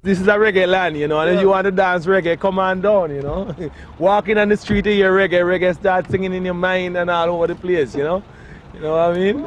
This is a reggae land, you know, and if you want to dance reggae, come on down, you know. Walking on the street, you hear reggae start singing in your mind and all over the place, you know. You know what I mean?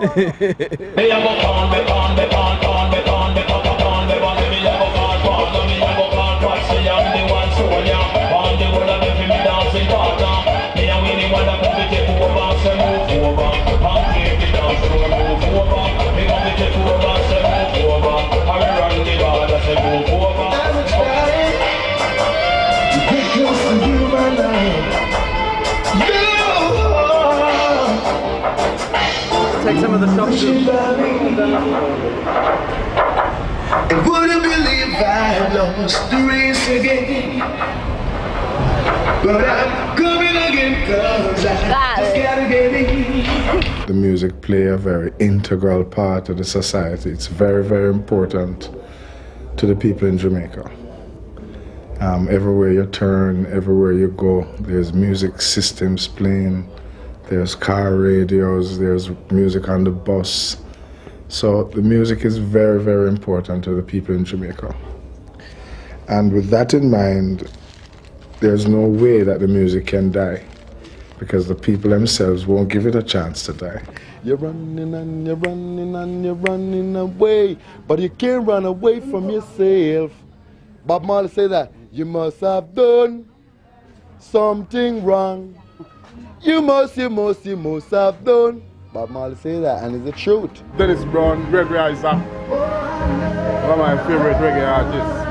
Take some of the shots. And wouldn't believe I lost the race again. But I'm coming again, cause I just gotta get in. The music play a very integral part of the society. It's very, very important to the people in Jamaica. Everywhere you turn, everywhere you go, there's music systems playing. There's car radios, there's music on the bus. So the music is very, very important to the people in Jamaica. And with that in mind, there's no way that the music can die because the people themselves won't give it a chance to die. You're running and you're running and you're running away, but you can't run away from yourself. Bob Marley said that, you must have done something wrong. You must have done. Bob Marley say that, and it's the truth. Dennis Brown, Gregory Isaac, one of my favorite reggae artists.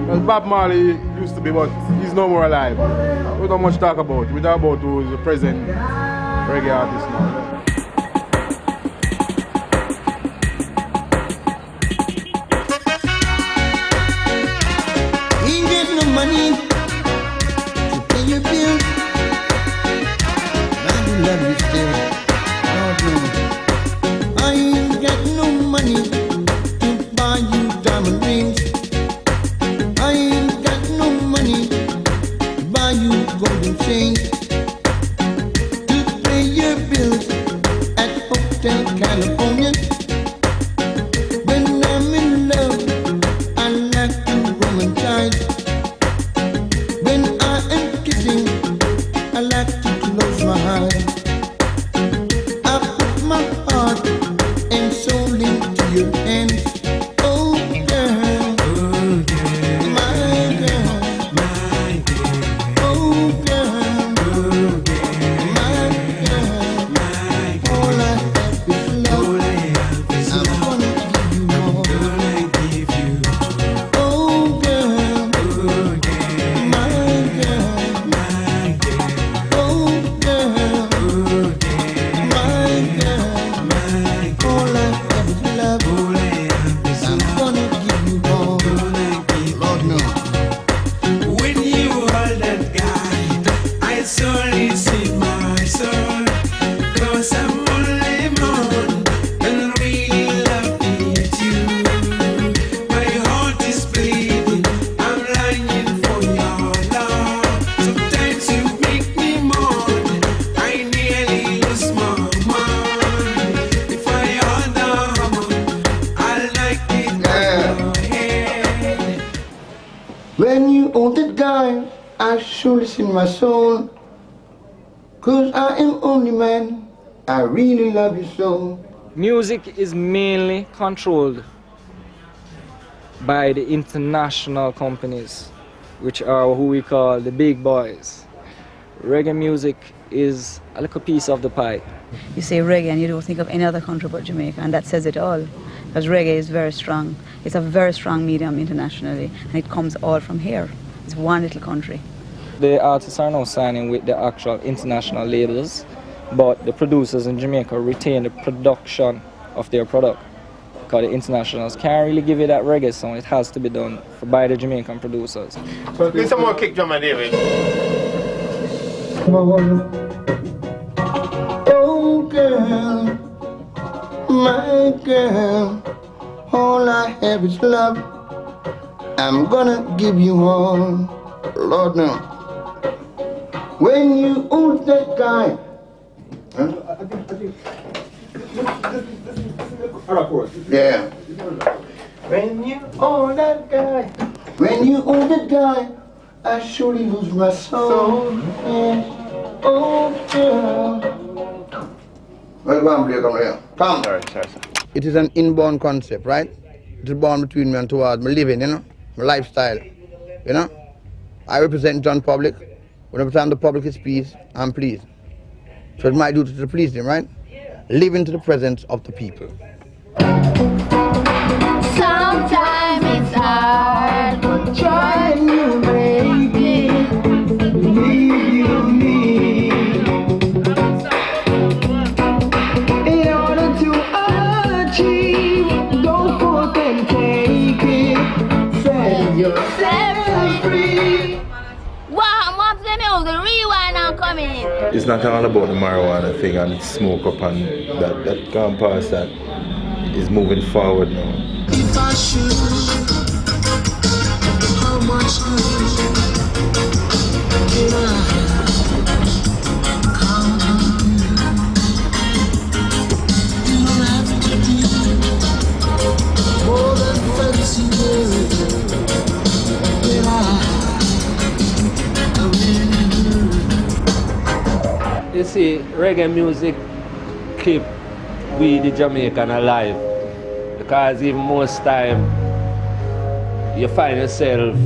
Well, Bob Marley used to be, but he's no more alive. We don't much talk about it. We talk about who is the present reggae artist now. Ain't get no money to pay your bills. Love you still. I ain't got no money to buy you diamond rings. I ain't got no money to buy you golden chains. To pay your bills at Hotel California. When I'm in love, I like to romanticize. When I am kissing, I like to close my eyes. When you hold the guy, I surely in my soul. Cause I am only man, I really love you so. Music is mainly controlled by the international companies, which are who we call the big boys. Reggae music is a little piece of the pie. You say reggae and you don't think of any other country but Jamaica, and that says it all. Because reggae is very strong. It's a very strong medium internationally, and it comes all from here. It's one little country. The artists are now signing with the actual international labels, but the producers in Jamaica retain the production of their product. Because the internationals can't really give it that reggae sound. It has to be done by the Jamaican producers. So need some more kick drum, David. Oh girl, my girl, all I have is love. I'm gonna give you all, Lord no. When you hold that guy, yeah. When you own that guy, when you own that guy, I surely lose my soul. Yeah. Oh, girl. Well, come here, come here. Come. Sorry, sir. It is an inborn concept, right? It is born between me and towards my living, you know, my lifestyle, you know. I represent John Public. Whenever time the public is pleased, I'm pleased. So it's my duty to please them, right? Live into the presence of the people. Sometimes it's hard, but trying to make it. Believe you me. In order to achieve, go forth and take it. Set yourself free. Wow, mom's let me over the rewind and come in. It's not all about the marijuana thing and it's smoke up and that gone past that is moving forward now. If I should, how much good can I come? You don't have to be more than fancy words. Can You see, reggae music keep we the Jamaican alive, because even most time you find yourself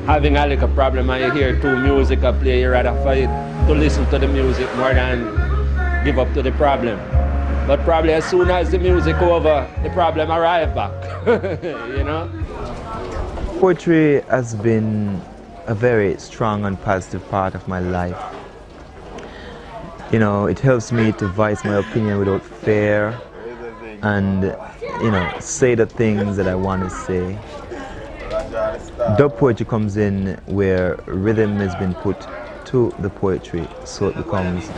having a little problem and you hear two music play, you rather fight to listen to the music more than give up to the problem. But probably as soon as the music over, the problem arrive back, you know? Poetry has been a very strong and positive part of my life. You know, it helps me to voice my opinion without fear and, you know, say the things that I want to say. Dub poetry comes in where rhythm has been put to the poetry, so it becomes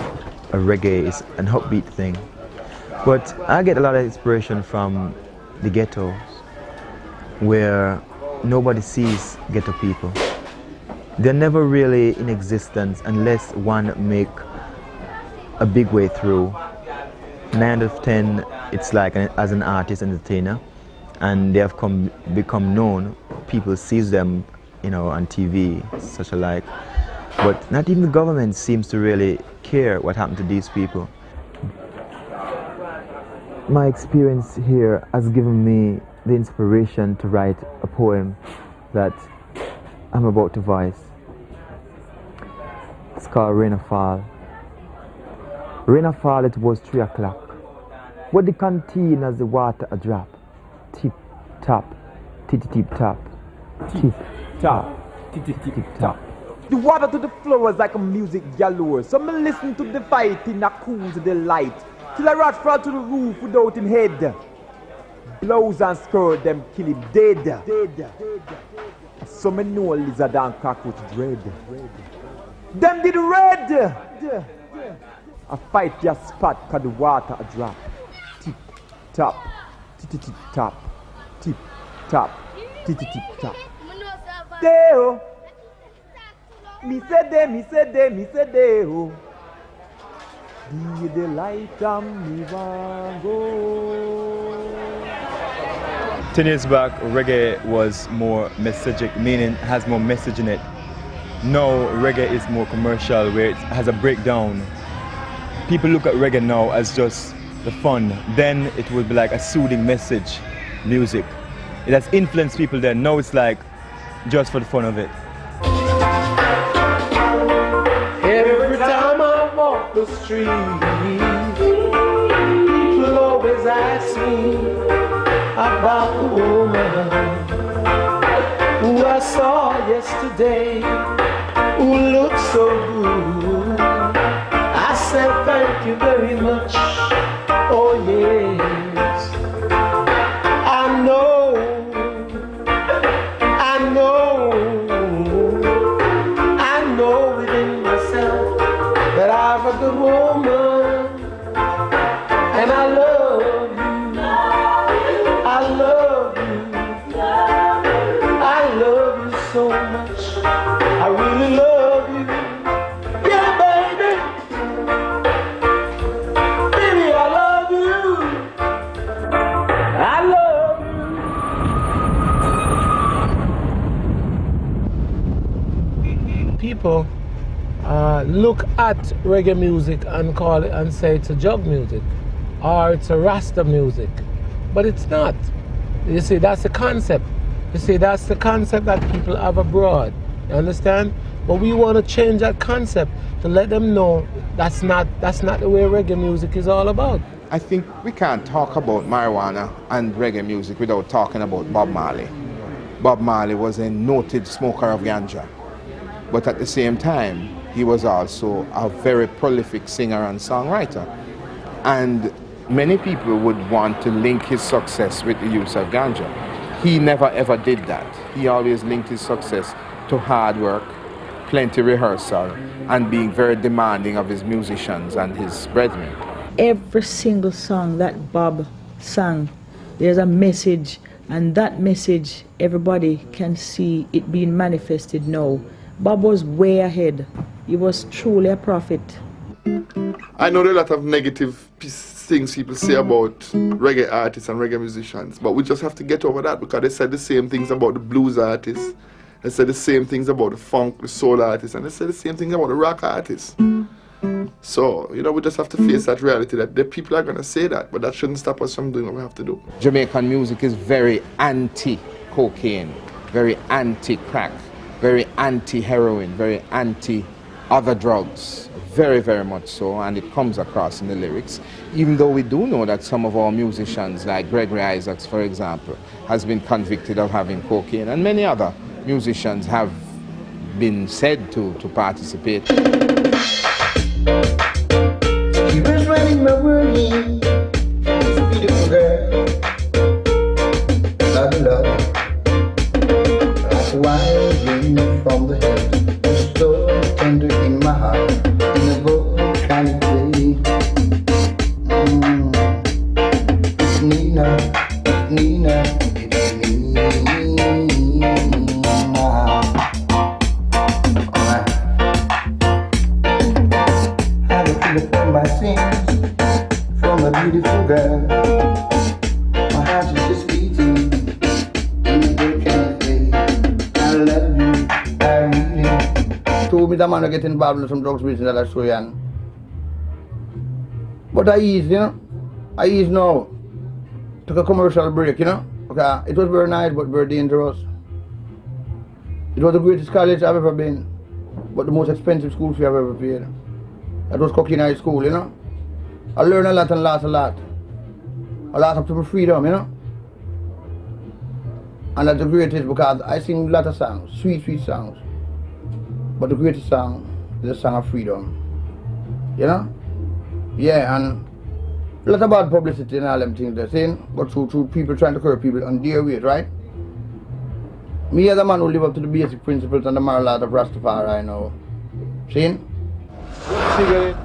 a reggae, it's an upbeat thing. But I get a lot of inspiration from the ghettos, where nobody sees ghetto people. They're never really in existence unless one make a big way through. 9 out of 10, it's like as an artist, entertainer, and they have become known. People sees them, you know, on TV, such alike. But not even the government seems to really care what happened to these people. My experience here has given me the inspiration to write a poem that I'm about to voice. It's called Rain or Fall. Rain or fall, it was 3 o'clock. But the canteen as the water a drop. Tip, tap, tip, tip, tap. Tip, tap, tip, tip, tap. The water to the floor was like a music galore. So me listen to the fighting a cool to the light. Till a rat fall to the roof without him head. Blows and skirt them kill him dead. So me know lizard and cockroach dread. Them did red. I fight your spot cause the water a drop. Tip, tap, tip, tip, tap. Tip, tap, tip, tip, tap. Deo. Me say de, me say de, me say deo. Be the light and me want go. 10 years back, reggae was more messagic, meaning has more message in it. Now, reggae is more commercial, where it has a breakdown. People look at reggae now as just the fun. Then it would be like a soothing message music. It has influenced people then. Now it's like just for the fun of it. Every time I walk the street, people always ask me about the woman who I saw yesterday, who looked so good. I said thank you very much, oh yes. I know within myself that I'm a good woman, and I love you, I love you, I love you so much, I really love you, yeah baby, baby I love you, I love you. people look at reggae music and call it and say it's a jug music or it's a Rasta music, but it's not. You see, that's the concept. You see, that's the concept that people have abroad. You understand? But we want to change that concept to let them know that's not the way reggae music is all about. I think we can't talk about marijuana and reggae music without talking about Bob Marley. Bob Marley was a noted smoker of ganja, but at the same time, he was also a very prolific singer and songwriter. And many people would want to link his success with the use of ganja. He never ever did that. He always linked his success to hard work, plenty rehearsal, and being very demanding of his musicians and his brethren. Every single song that Bob sang, there's a message, and that message, everybody can see it being manifested now. Bob was way ahead. He was truly a prophet. I know there are a lot of negative things people say about reggae artists and reggae musicians, but we just have to get over that, because they said the same things about the blues artists, they said the same things about the funk, the soul artists, and they said the same things about the rock artists. So, you know, we just have to face that reality that the people are going to say that, but that shouldn't stop us from doing what we have to do. Jamaican music is very anti-cocaine, very anti-crack, very anti-heroin, very anti-other drugs. Very, very much so, and it comes across in the lyrics. Even though we do know that some of our musicians, like Gregory Isaacs, for example, has been convicted of having cocaine, and many other musicians have been said to participate. She was running my world in. She's a beautiful girl. Love, love. Like a wild wind from the hills. So tender in my heart. In a volcanic way. It's Nina. It's Nina. It's Nina. Alright. From my sins, from a beautiful girl. My heart is just beating in a volcanic way. I love you, I really. Told me that man are getting involved in some drugs business that I saw you. But I ease, you know. I ease now. Took a commercial break, you know. Okay, it was very nice but very dangerous. It was the greatest college I've ever been, but the most expensive school fee I've ever paid. That was Coquina High School, you know. I learned a lot and lost a lot. I lost up to my freedom, you know. And that's the greatest, because I sing a lot of songs, sweet, sweet songs. But the greatest song is a song of freedom. You know? Yeah, and a lot of bad publicity and all them things they're saying, but through people trying to curb people on their ways, right? Me as a man who live up to the basic principles and the moral laws of Rastafari, I know. See? Cigarette.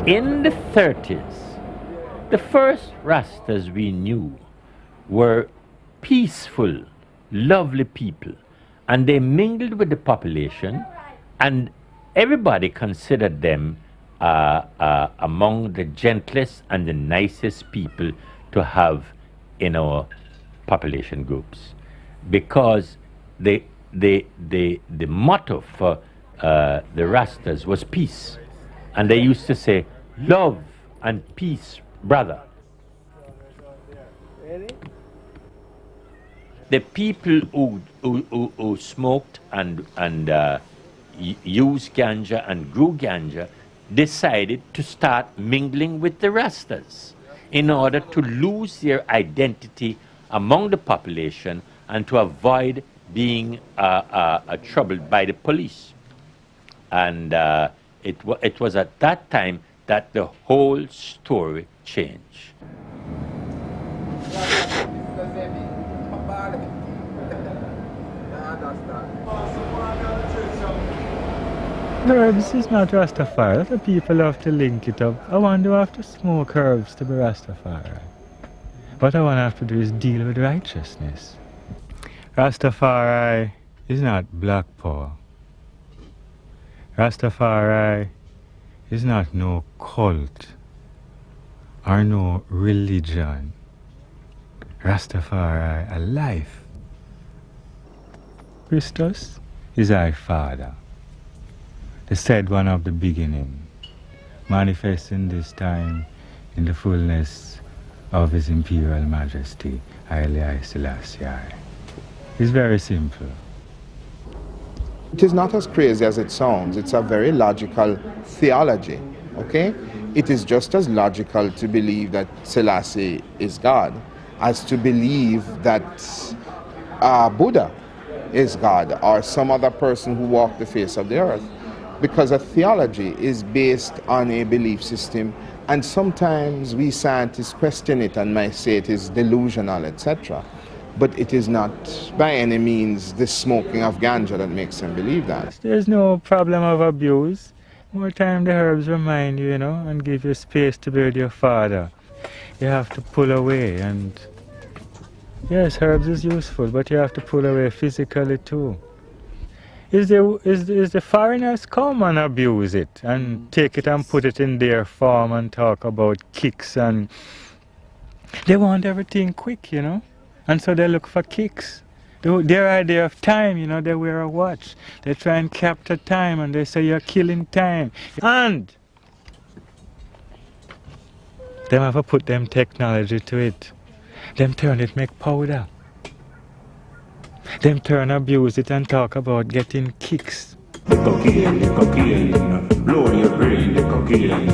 In the 30s, the first Rastas we knew were peaceful, lovely people, and they mingled with the population, and everybody considered them among the gentlest and the nicest people to have in our population groups, because the motto for the Rastas was peace, and they used to say, "Love and peace, brother." The people who smoked and used ganja and grew ganja decided to start mingling with the Rastas in order to lose their identity among the population and to avoid being troubled by the police. And it was at that time that the whole story changed. Herbs is not Rastafari. A lot of people love to link it up. I want to have to smoke herbs to be Rastafari. What I want to have to do is deal with righteousness. Rastafari is not black power. Rastafari is not no cult or no religion. Rastafari a life. Christus is our Father, the said one of the beginning, manifesting this time in the fullness of His Imperial Majesty, Haile Selassie. It's very simple. It is not as crazy as it sounds. It's a very logical theology, okay? It is just as logical to believe that Selassie is God as to believe that Buddha is God or some other person who walked the face of the earth. Because a theology is based on a belief system, and sometimes we scientists question it and might say it is delusional, etc. But it is not by any means the smoking of ganja that makes them believe that. There's no problem of abuse. More time the herbs remind you, and give you space to build your Father. You have to pull away, and yes, herbs is useful, but you have to pull away physically too. Is the foreigners come and abuse it and take it and put it in their form and talk about kicks, and they want everything quick, and so they look for kicks. Their idea of time, they wear a watch. They try and capture time and they say you're killing time. And them have to put them technology to it. Them turn it make powder. Them turn abuse it and talk about getting kicks. The cocaine, blow your brain, the cocaine.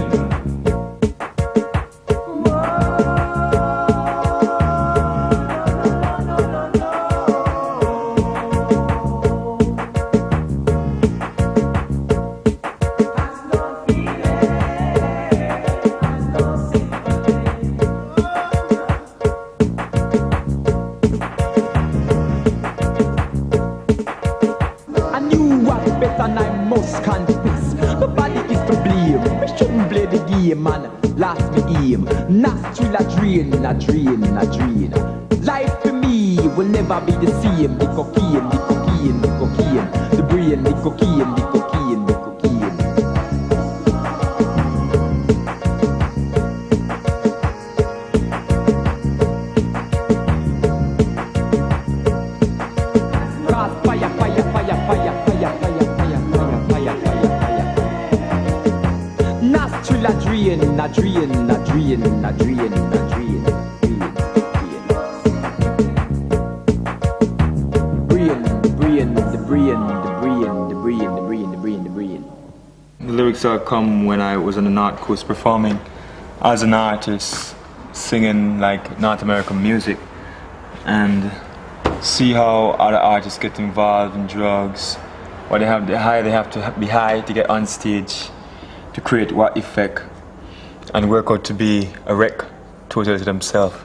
Last me aim, nostril a drain. Life for me will never be the same. The cocaine, the brain, the cocaine. A drain. The lyrics all come when I was on the North Coast performing as an artist, singing like North American music, and see how other artists get involved in drugs, or they have to be high to get on stage to create what effect and work out to be a wreck totally to themselves,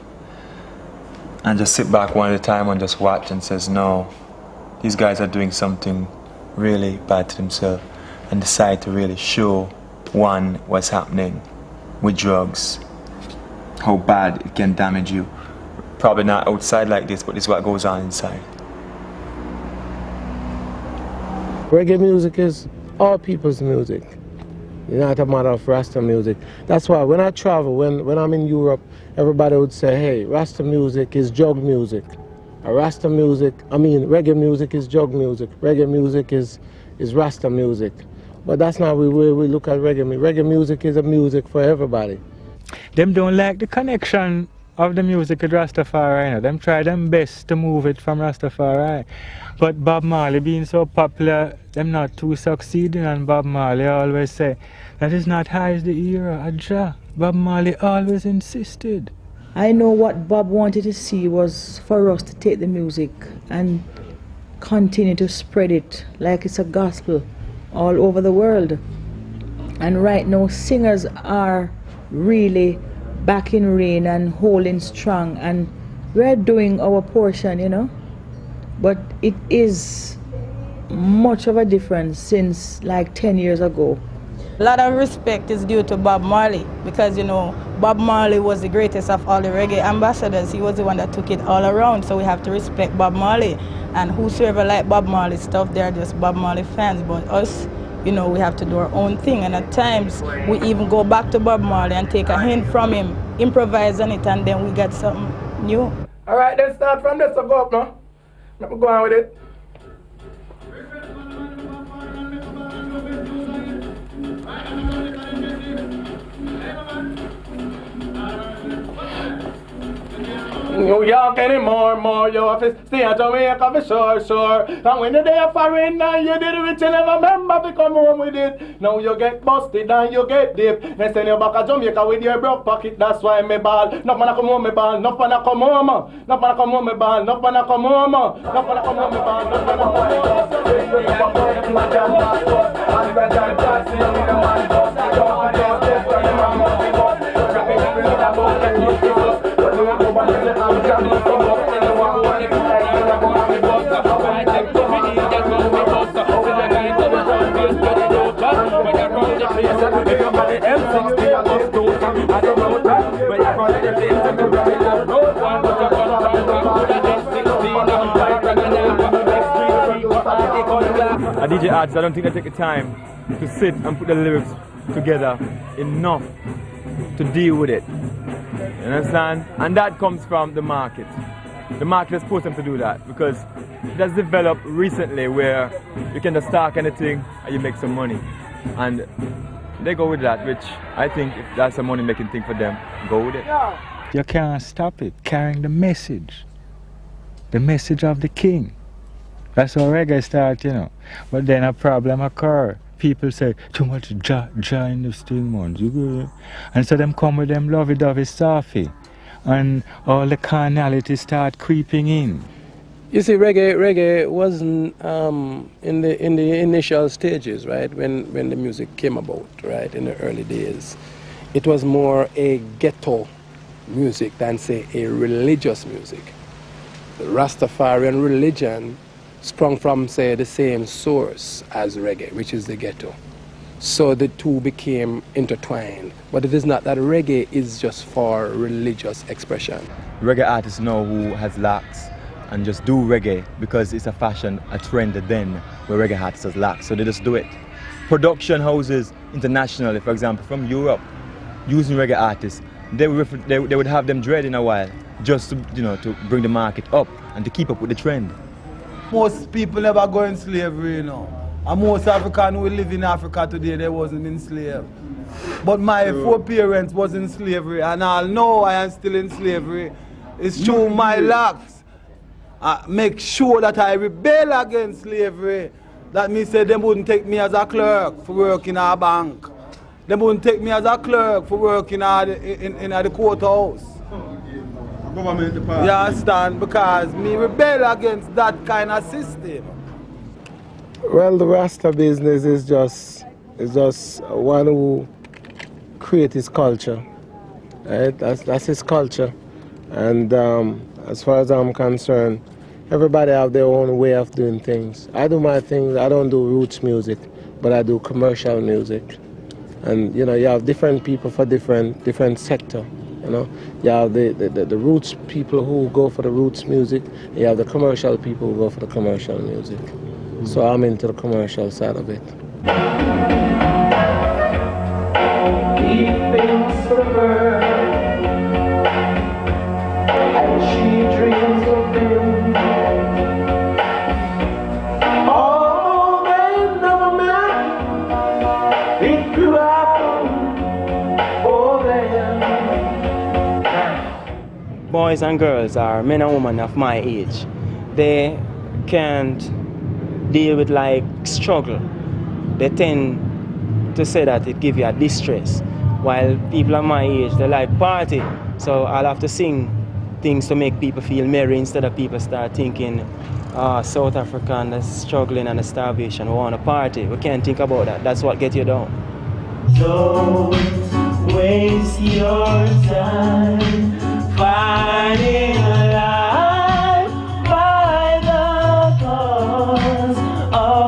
and just sit back one at a time and just watch and says, no, these guys are doing something really bad to themselves, and decide to really show one what's happening with drugs, how bad it can damage you. Probably not outside like this, but this is what goes on inside. Reggae music is all people's music. It's not a matter of Rasta music. That's why when I travel, when I'm in Europe, everybody would say, hey, Rasta music is jug music. Reggae music is jug music. Reggae music is Rasta music. But that's not the way we look at reggae. Reggae music is a music for everybody. Them don't like the connection of the music with Rastafari. Them try them best to move it from Rastafari. But Bob Marley being so popular, them not too succeeding, and Bob Marley always say, that is not how is the era, Adja. Bob Marley always insisted. I know what Bob wanted to see was for us to take the music and continue to spread it like it's a gospel all over the world. And right now singers are really back in reign and holding strong, and we're doing our portion, But it is much of a difference since like 10 years ago. A lot of respect is due to Bob Marley because, you know, Bob Marley was the greatest of all the reggae ambassadors. He was the one that took it all around, so we have to respect Bob Marley. And whosoever like Bob Marley stuff, they're just Bob Marley fans. But us, you know, we have to do our own thing. And at times, we even go back to Bob Marley and take a hint from him, improvise on it, and then we get something new. All right, then start from this, so go up now. Let me go on with it. New York anymore, more you have to stay at Jamaica for sure. And when the day of foreign and you did it, you never remember to come home with it. Now you get busted and you get deep. Then send you back to Jamaica with your broke pocket, that's why me ball. No man come home, me ball. No man come home. No man come home, me ball. No man come home. No man come home, me ball. No man A DJ artist, I don't think I take the time to sit and put the lyrics together enough to deal with it. You understand? And that comes from the market. The market has forced them to do that because it has developed recently where you can just talk anything and you make some money. And they go with that, which I think if that's a money making thing for them, go with it. You can't stop it, carrying the message of the king. That's how reggae starts, you know. But then a problem occurs. People say, too much ja in the thing, man. And so them come with them lovey-dovey stuffy. And all the carnality start creeping in. You see, reggae wasn't in the initial stages, right? When the music came about, right? In the early days, it was more a ghetto music than say a religious music. The Rastafarian religion sprung from, say, the same source as reggae, which is the ghetto. So the two became intertwined. But it is not that reggae is just for religious expression. Reggae artists know who has locks and just do reggae because it's a fashion, a trend then where reggae artists has locks, so they just do it. Production houses internationally, for example, from Europe, using reggae artists, they would have them dread in a while just to, you know, to bring the market up and to keep up with the trend. Most people never go in slavery, you know. And most Africans who live in Africa today, they wasn't enslaved. But my foreparents was in slavery, and I know I am still in slavery. It's through my locks. I make sure that I rebel against slavery. That means say they wouldn't take me as a clerk for work in a bank. They wouldn't take me as a clerk for work in the courthouse. Government department. You understand? Because me rebel against that kind of system. Well, the Rasta business is just one who create his culture. Right? That's his culture. And as far as I'm concerned, everybody have their own way of doing things. I do my things. I don't do roots music, but I do commercial music. And you know, you have different people for different sector. You know, you have the roots people who go for the roots music. You have the commercial people who go for the commercial music. So I'm into the commercial side of it. He thinks of her, and she dreams of him. Oh, they never met. He grew up for them. Boys and girls, or men and women of my age, they can't deal with like struggle. They tend to say that it gives you a distress, while people of my age, they like party. So I'll have to sing things to make people feel merry instead of people start thinking, South African is struggling and the starvation, we want a party. We can't think about that. That's what gets you down. Don't waste your time fighting alive by the cause of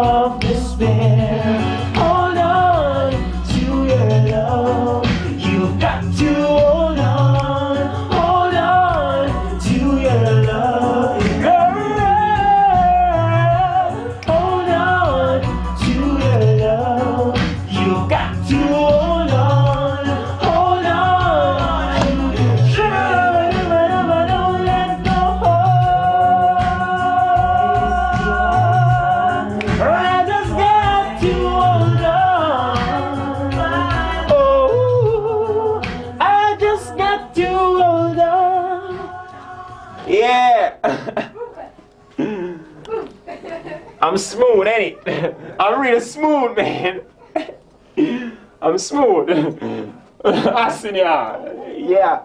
I'm smooth, ain't it? I'm real smooth, man. I'm smooth. I see ya. Yeah.